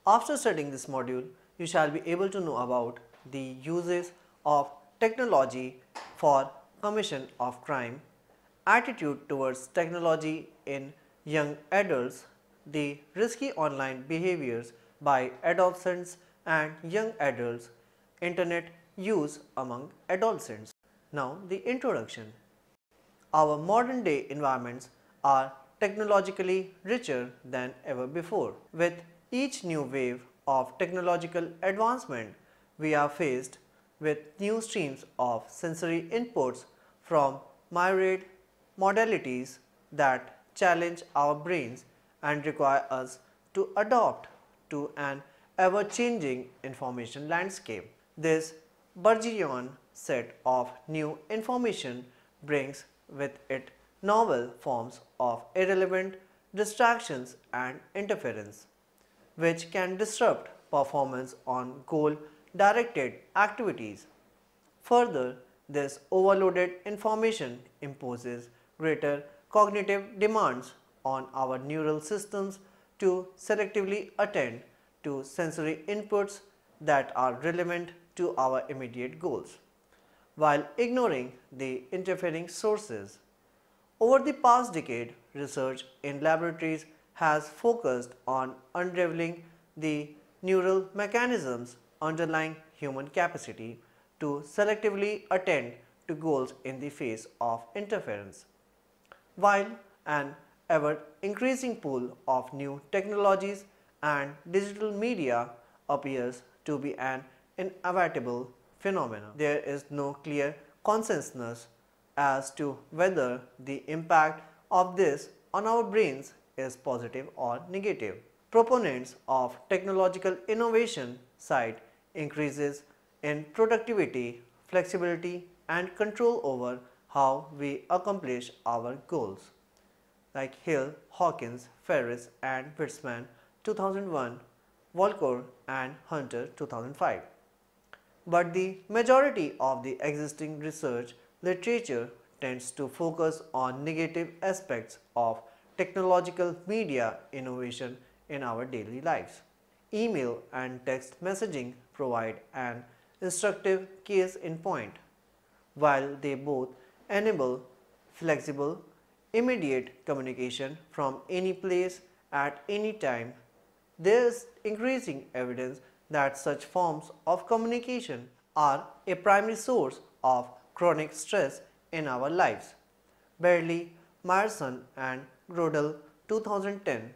After studying this module, you shall be able to know about the uses of technology for commission of crime, attitude towards technology in young adults, the risky online behaviors by adolescents and young adults, internet use among adolescents. Now the introduction. Our modern day environments are technologically richer than ever before. With each new wave of technological advancement, we are faced with new streams of sensory inputs from myriad modalities that challenge our brains and require us to adapt to an ever-changing information landscape. This burgeoning set of new information brings with it novel forms of irrelevant distractions and interference, which can disrupt performance on goal-directed activities. Further, this overloaded information imposes greater cognitive demands on our neural systems to selectively attend to sensory inputs that are relevant to our immediate goals, while ignoring the interfering sources. Over the past decade, research in laboratories has focused on unraveling the neural mechanisms underlying human capacity to selectively attend to goals in the face of interference. While an ever increasing pool of new technologies and digital media appears to be an inevitable phenomenon, there is no clear consensus as to whether the impact of this on our brains is positive or negative. Proponents of technological innovation cite increases in productivity, flexibility, and control over how we accomplish our goals, like Hill, Hawkins, Ferris, and Witzman 2001, Volcker and Hunter 2005. But the majority of the existing research literature tends to focus on negative aspects of technological media innovation in our daily lives. Email and text messaging provide an instructive case in point. While they both enable flexible, immediate communication from any place at any time, there is increasing evidence that such forms of communication are a primary source of chronic stress in our lives. Barely, Myerson and Grodel 2010,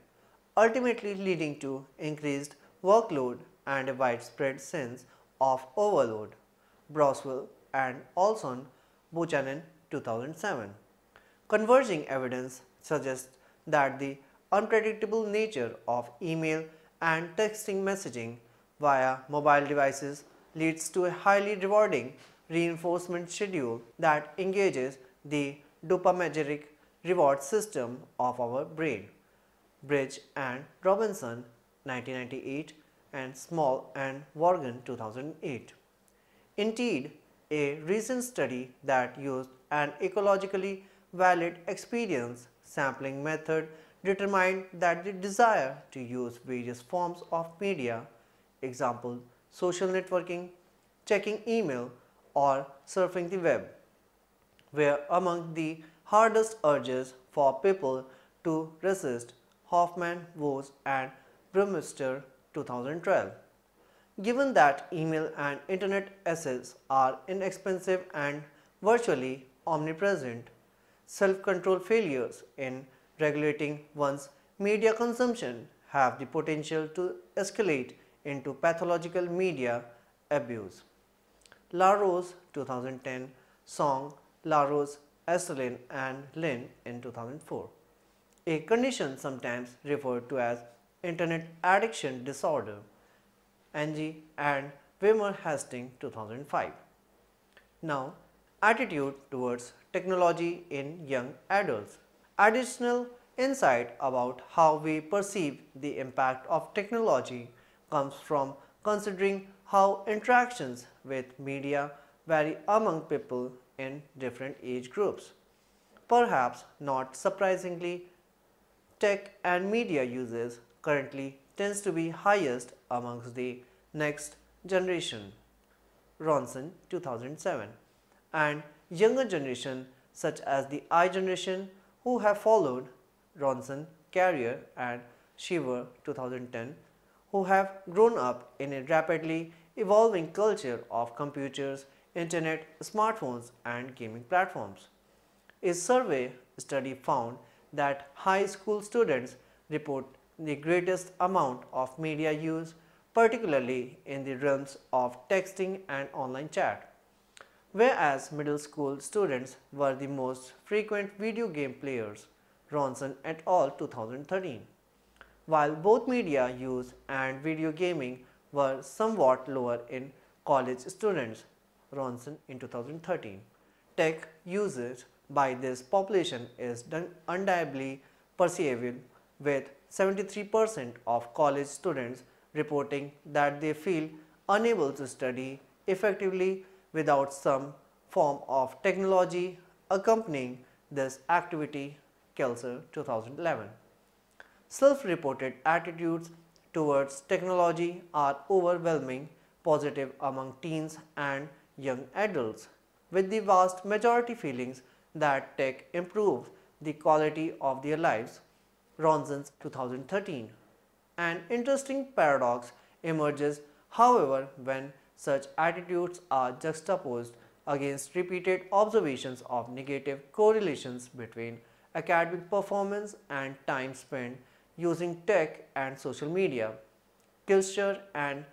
ultimately leading to increased workload and a widespread sense of overload. Broswell and Olson Buchanan 2007. Converging evidence suggests that the unpredictable nature of email and texting messaging via mobile devices leads to a highly rewarding reinforcement schedule that engages the dopaminergic reward system of our brain. Bridge and Robinson 1998 and Small and Worgan 2008. Indeed, a recent study that used an ecologically valid experience sampling method determined that the desire to use various forms of media, example social networking, checking email, or surfing the web, were among the hardest urges for people to resist. Hoffman, Vos, and Brewster 2012. Given that email and internet access are inexpensive and virtually omnipresent, self-control failures in regulating one's media consumption have the potential to escalate into pathological media abuse. LaRose 2010, Song, LaRose, Esselin, and Lin in 2004. A condition sometimes referred to as Internet Addiction Disorder, Angie and Wimmer Hastings 2005. Now, attitude towards technology in young adults. Additional insight about how we perceive the impact of technology comes from considering how interactions with media vary among people in different age groups. Perhaps not surprisingly, tech and media uses currently tends to be highest amongst the next generation. Ronson 2007, and younger generation such as the I generation who have followed Ronson, Carrier and Shiver 2010, who have grown up in a rapidly evolving culture of computers, internet, smartphones and gaming platforms. A survey study found that high school students report the greatest amount of media use, particularly in the realms of texting and online chat, whereas middle school students were the most frequent video game players. Ronson et al. 2013. While both media use and video gaming were somewhat lower in college students, Ronson in 2013. Tech usage by this population is undeniably perceivable, with 73% of college students reporting that they feel unable to study effectively without some form of technology accompanying this activity. Kelser 2011. Self-reported attitudes towards technology are overwhelming positive among teens and young adults, with the vast majority feelings that tech improves the quality of their lives. Ronson's 2013. An interesting paradox emerges, however, when such attitudes are juxtaposed against repeated observations of negative correlations between academic performance and time spent using tech and social media. Kilcher and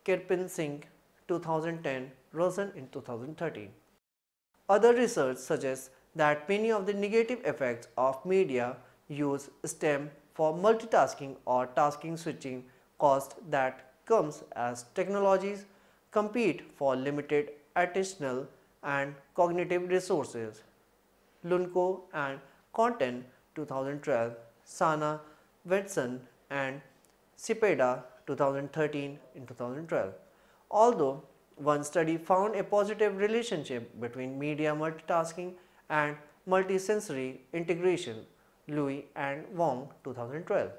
Kirpin-Singh 2010, Rosen in 2013. Other research suggests that many of the negative effects of media use stem from multitasking or tasking switching cost that comes as technologies compete for limited attentional and cognitive resources. Lunko and Content 2012, Sana, Wetson and Cepeda 2013 in 2012. Although one study found a positive relationship between media multitasking and multisensory integration, Louis and Wong 2012.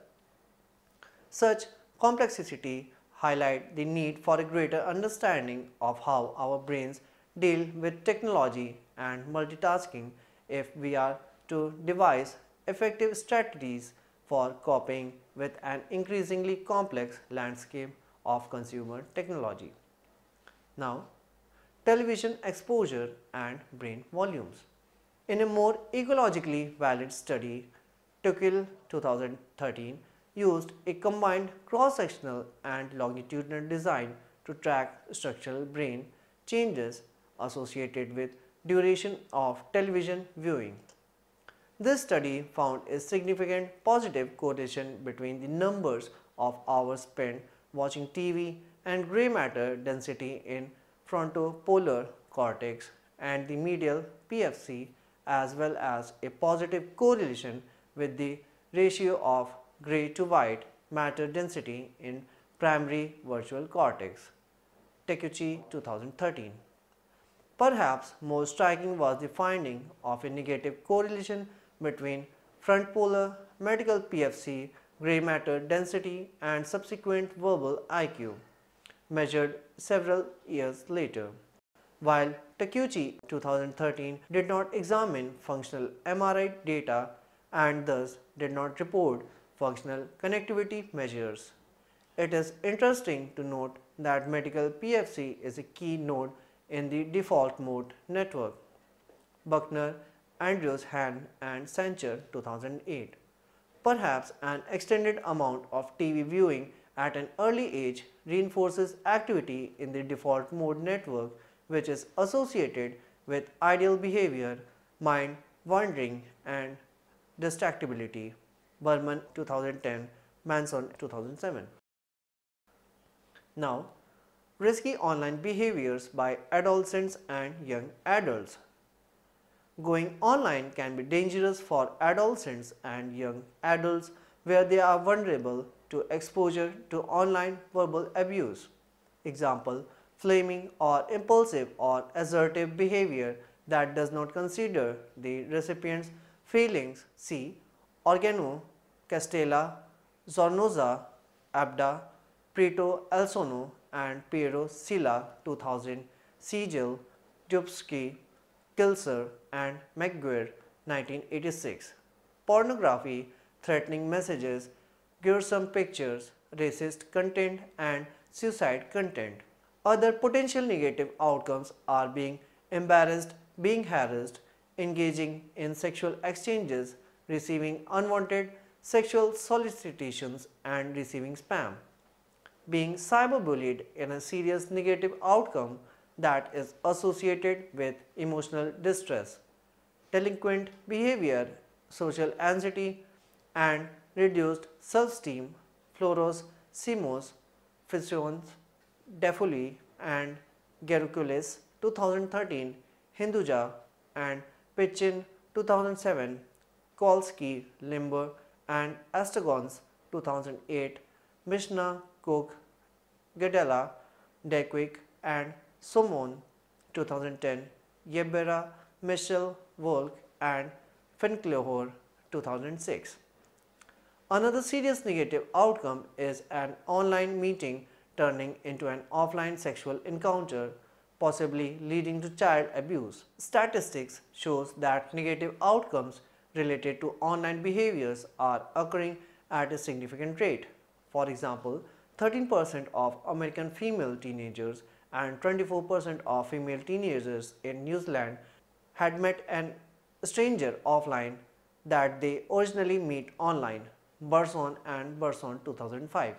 Such complexity highlight the need for a greater understanding of how our brains deal with technology and multitasking if we are to devise effective strategies for coping with an increasingly complex landscape of consumer technology. Now, television exposure and brain volumes. In a more ecologically valid study, Tukil 2013 used a combined cross-sectional and longitudinal design to track structural brain changes associated with duration of television viewing. This study found a significant positive correlation between the numbers of hours spent watching TV and gray matter density in frontopolar cortex and the medial PFC, as well as a positive correlation with the ratio of gray to white matter density in primary visual cortex. Takeuchi 2013. Perhaps more striking was the finding of a negative correlation between front polar medial PFC, gray matter density and subsequent verbal IQ, measured several years later. While Takeuchi 2013 did not examine functional MRI data and thus did not report functional connectivity measures, it is interesting to note that medical PFC is a key node in the default mode network. Buckner, Andrews, Hand and Sancher 2008. Perhaps an extended amount of TV viewing at an early age reinforces activity in the default mode network, which is associated with ideal behavior, mind wandering and distractibility. Berman 2010, Manson 2007. Now, risky online behaviors by adolescents and young adults. Going online can be dangerous for adolescents and young adults where they are vulnerable to exposure to online verbal abuse. Example, flaming or impulsive or assertive behavior that does not consider the recipient's feelings. See Organo, Castella, Zornoza, Abda, Prito Elsono, and Piero Silla 2000, Siegel, Dubsky, Kilser, and McGuire 1986. Pornography, threatening messages, gruesome pictures, racist content, and suicide content. Other potential negative outcomes are being embarrassed, being harassed, engaging in sexual exchanges, receiving unwanted sexual solicitations, and receiving spam. Being cyberbullied in a serious negative outcome that is associated with emotional distress, delinquent behavior, social anxiety, and reduced self-esteem. Floros, Simos, Fissions, Defuli, and Gerukulis 2013, Hinduja, and Pichin 2007, Kolsky, Limber, and Astagons 2008, Mishna, Cook, Gedela, Dequick, and Somon 2010, Yebera, Michel, Volk, and Finclohor 2006. Another serious negative outcome is an online meeting turning into an offline sexual encounter, possibly leading to child abuse. Statistics shows that negative outcomes related to online behaviors are occurring at a significant rate. For example, 13% of American female teenagers and 24% of female teenagers in New Zealand had met an stranger offline that they originally meet online. Burson and Burson 2005.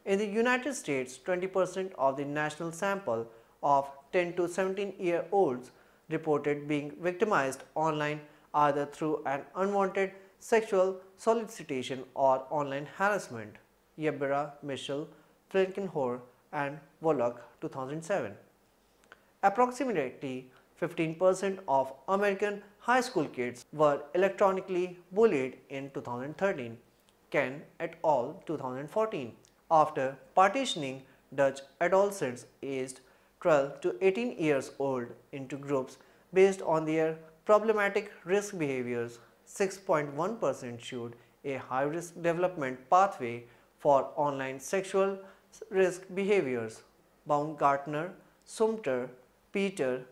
In the United States, 20% of the national sample of 10 to 17-year-olds reported being victimized online either through an unwanted sexual solicitation or online harassment. Yebera, Michel, Frankenhor, and Wallach 2007. Approximately 15% of American high school kids were electronically bullied in 2013. Ken et al. 2014. After partitioning Dutch adolescents aged 12 to 18 years old into groups based on their problematic risk behaviors, 6.1% showed a high-risk development pathway for online sexual risk behaviors. Baumgartner, Sumter, Peter,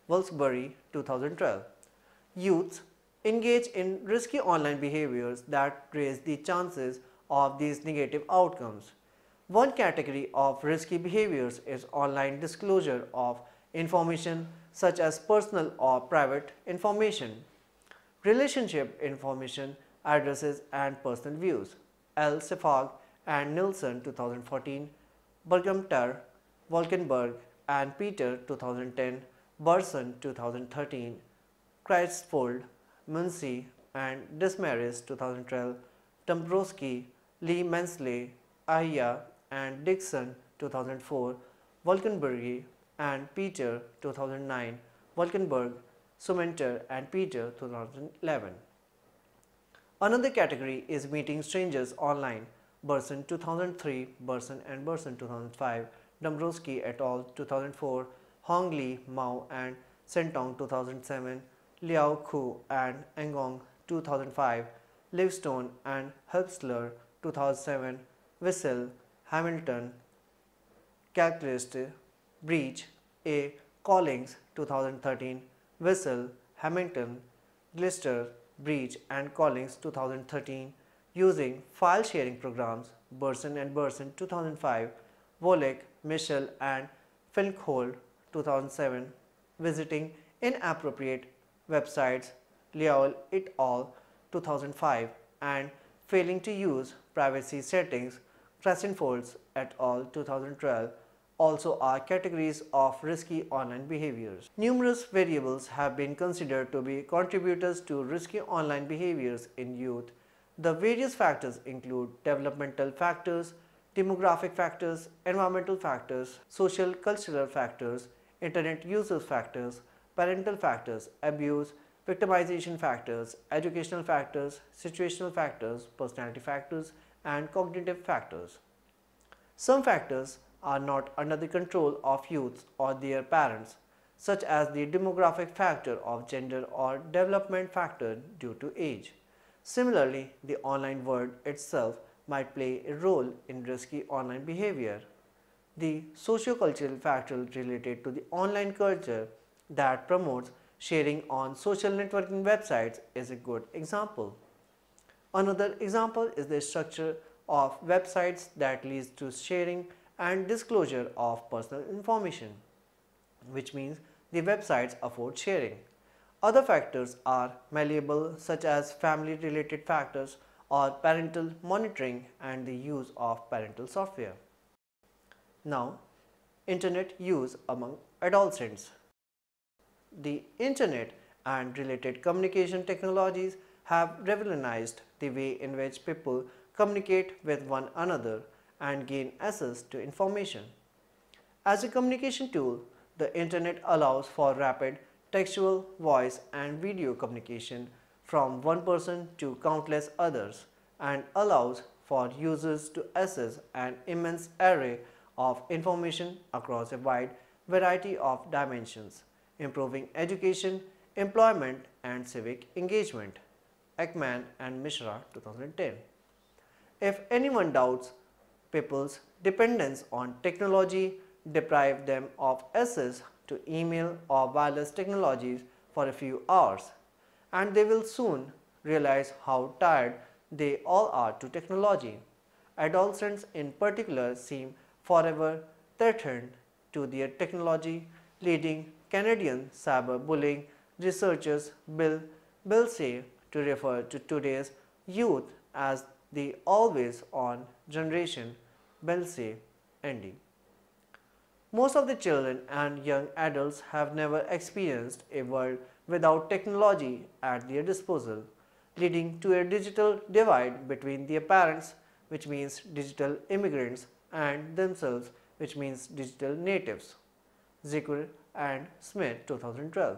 Wilkes-Barre 2012. Youths engage in risky online behaviors that raise the chances of these negative outcomes. One category of risky behaviors is online disclosure of information such as personal or private information, relationship information, addresses, and personal views. L. Sefag and Nilsson 2014, Bergamter, Wolkenberg, and Peter 2010, Burson 2013, Kreisfold, Muncie, and Desmarais 2012, Dombrowski, Lee Mensley, Ahia, and Dixon 2004, Wolkenberg and Peter 2009, Wolkenberg, Sumenter, and Peter 2011. Another category is meeting strangers online. Burson 2003, Burson and Burson 2005, Dombrowski et al. 2004, Hong Li, Mao, and Sentong 2007, Liao Ku and Engong 2005, Livingstone and Helpsler 2007, Wissel, Hamilton, Calclist, Breach, A. Collins 2013, Wissel, Hamilton, Glister, Breach, and Collins 2013, using file sharing programs. Burson and Burson 2005, Volek, Michel, and Finkhol 2007, visiting inappropriate websites, Liao et al. 2005, and failing to use privacy settings, Crescentfolds et al. 2012, also are categories of risky online behaviors. Numerous variables have been considered to be contributors to risky online behaviors in youth. The various factors include developmental factors, demographic factors, environmental factors, social cultural factors, internet users factors, parental factors, abuse, victimization factors, educational factors, situational factors, personality factors, and cognitive factors. Some factors are not under the control of youths or their parents, such as the demographic factor of gender or development factor due to age. Similarly, the online world itself might play a role in risky online behavior. The socio-cultural factors related to the online culture that promotes sharing on social networking websites is a good example. Another example is the structure of websites that leads to sharing and disclosure of personal information, which means the websites afford sharing. Other factors are malleable, such as family related factors or parental monitoring and the use of parental software. Now, internet use among adolescents. The internet and related communication technologies have revolutionized the way in which people communicate with one another and gain access to information. As a communication tool, the internet allows for rapid textual, voice, and video communication from one person to countless others and allows for users to access an immense array of information across a wide variety of dimensions, improving education, employment, and civic engagement. Ekman and Mishra, 2010. If anyone doubts people's dependence on technology deprive them of access to email or wireless technologies for a few hours, and they will soon realize how tired they all are to technology. Adolescents in particular seem forever threatened to their technology, leading Canadian cyberbullying researchers Bill Bilsey to refer to today's youth as the always-on generation. Bilsey, ND. Most of the children and young adults have never experienced a world without technology at their disposal, leading to a digital divide between their parents, which means digital immigrants, and themselves, which means digital natives. Zikr and Smith, 2012.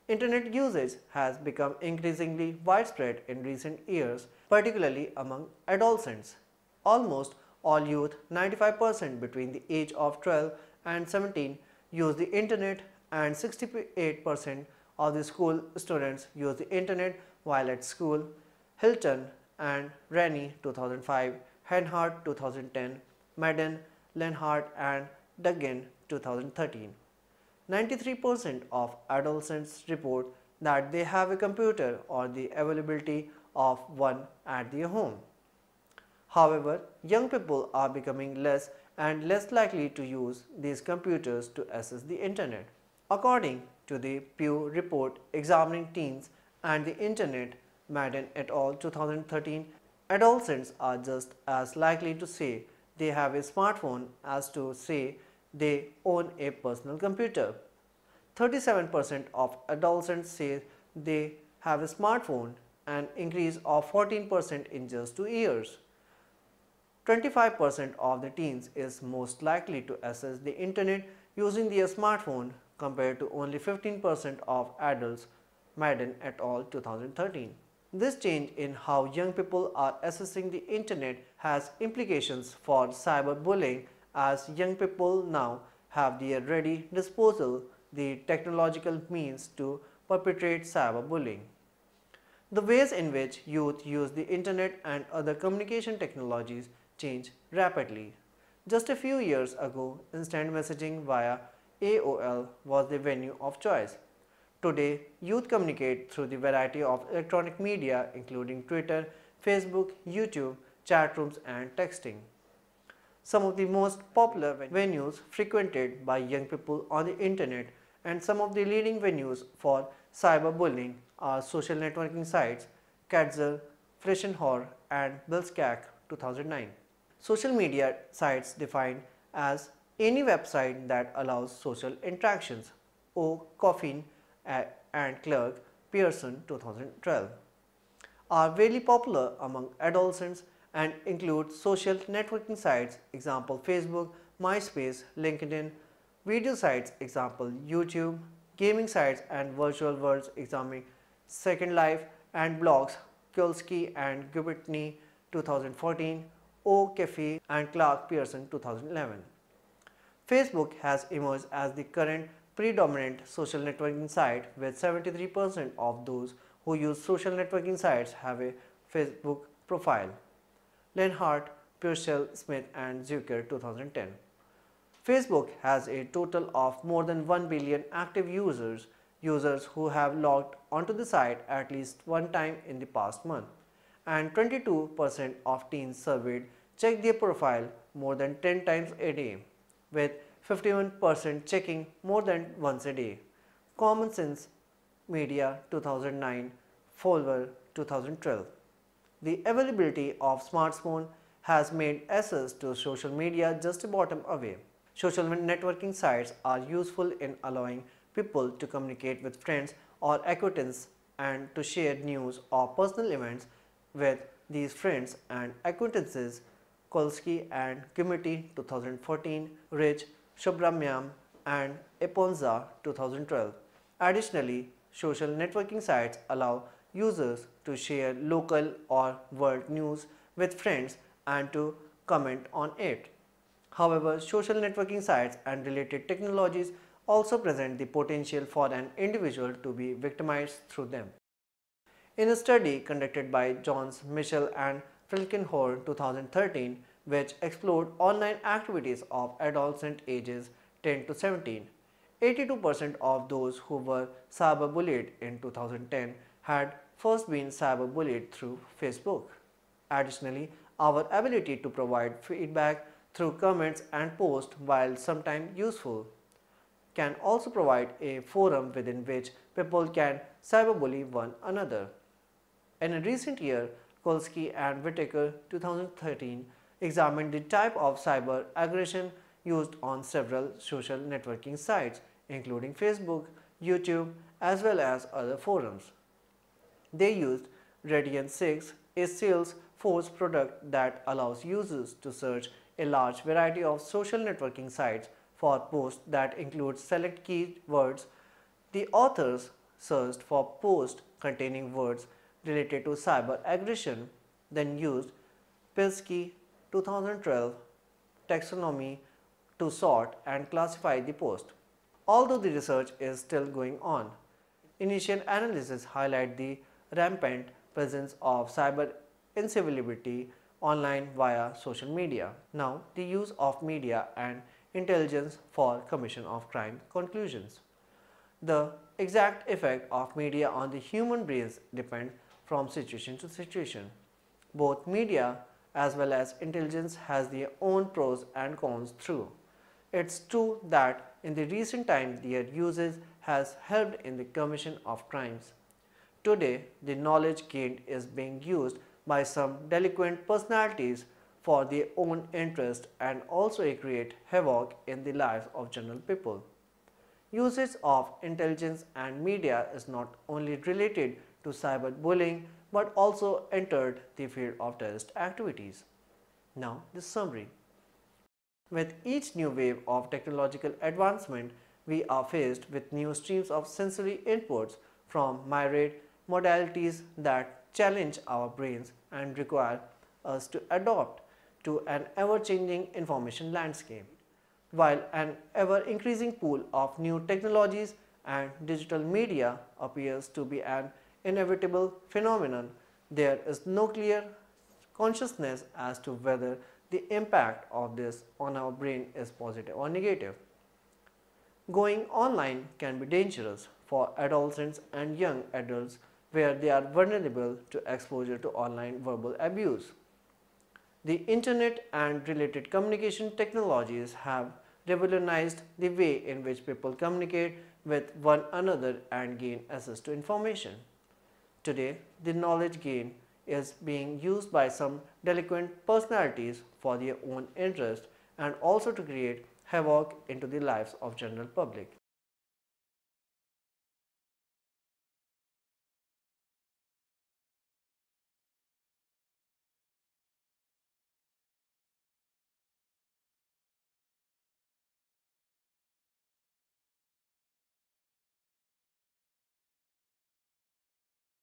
Internet usage has become increasingly widespread in recent years, particularly among adolescents. Almost all youth, 95% between the age of 12 and 17, use the internet, and 68% of the school students use the internet while at school. Hilton and Rennie, 2005, Henhart, 2010, Madden, Lenhart, and Duggan, 2013. 93% of adolescents report that they have a computer or the availability of one at their home. However, young people are becoming less and less likely to use these computers to access the internet. According to the Pew report examining teens and the internet, Madden et al. 2013, adolescents are just as likely to say they have a smartphone as to say they own a personal computer. 37% of adolescents say they have a smartphone, an increase of 14% in just 2 years. 25% of the teens is most likely to access the internet using their smartphone compared to only 15% of adults. Madden et al. 2013. This change in how young people are accessing the internet has implications for cyberbullying, as young people now have their ready disposal the technological means to perpetrate cyberbullying. The ways in which youth use the internet and other communication technologies change rapidly. Just a few years ago, instant messaging via AOL was the venue of choice. Today, youth communicate through the variety of electronic media including Twitter, Facebook, YouTube, chat rooms, and texting. Some of the most popular venues frequented by young people on the internet and some of the leading venues for cyberbullying are social networking sites Katzer, Frishenhor, and Bilskak, 2009. Social media sites defined as any website that allows social interactions. O. Coffin and Clark, Pearson, 2012. Are very popular among adolescents and include social networking sites, example Facebook, MySpace, LinkedIn, video sites, example YouTube, gaming sites and virtual worlds, example Second Life, and blogs, Kulski and Gubitny, 2014, O. Cafe and Clark Pearson, 2011. Facebook has emerged as the current predominant social networking site, with 73% of those who use social networking sites have a Facebook profile. Lenhart, Purcell, Smith and Zucker 2010. Facebook has a total of more than 1 billion active users who have logged onto the site at least one time in the past month, and 22% of teens surveyed check their profile more than 10 times a day, with 51% checking more than once a day. Common Sense Media 2009, Folver 2012. The availability of smartphone has made access to social media just a bottom away. Social networking sites are useful in allowing people to communicate with friends or acquaintances and to share news or personal events with these friends and acquaintances. Kolsky and Committee 2014, Rich, Subramyam and Eponza 2012. Additionally, social networking sites allow users to share local or world news with friends and to comment on it. However, social networking sites and related technologies also present the potential for an individual to be victimized through them. In a study conducted by Johns, Mitchell and Falkenhorn 2013, which explored online activities of adolescent ages 10 to 17, 82% of those who were cyberbullied in 2010 had first been cyberbullied through Facebook. Additionally, our ability to provide feedback through comments and posts, while sometimes useful, can also provide a forum within which people can cyberbully one another. In a recent year, Kolsky and Whitaker 2013 examined the type of cyber aggression used on several social networking sites, including Facebook, YouTube, as well as other forums. They used Radian 6, a Salesforce product that allows users to search a large variety of social networking sites for posts that include select keywords. The authors searched for posts containing words related to cyber aggression, then used Pinsky 2012 taxonomy to sort and classify the post. Although the research is still going on, initial analysis highlight the rampant presence of cyber incivility online via social media. Now, the use of media and intelligence for commission of crime conclusions. The exact effect of media on the human brains depend from situation to situation. Both media as well as intelligence has their own pros and cons through. It's true that in the recent times their usage has helped in the commission of crimes. Today, the knowledge gained is being used by some delinquent personalities for their own interest and also create havoc in the lives of general people. Usage of intelligence and media is not only related to cyberbullying but also entered the field of terrorist activities. Now, the summary. With each new wave of technological advancement, we are faced with new streams of sensory inputs from myriad modalities that challenge our brains and require us to adapt to an ever-changing information landscape. While an ever-increasing pool of new technologies and digital media appears to be an inevitable phenomenon, there is no clear consciousness as to whether the impact of this on our brain is positive or negative. Going online can be dangerous for adolescents and young adults where they are vulnerable to exposure to online verbal abuse. The internet and related communication technologies have revolutionized the way in which people communicate with one another and gain access to information. Today, the knowledge gain is being used by some delinquent personalities for their own interest and also to create havoc into the lives of general public.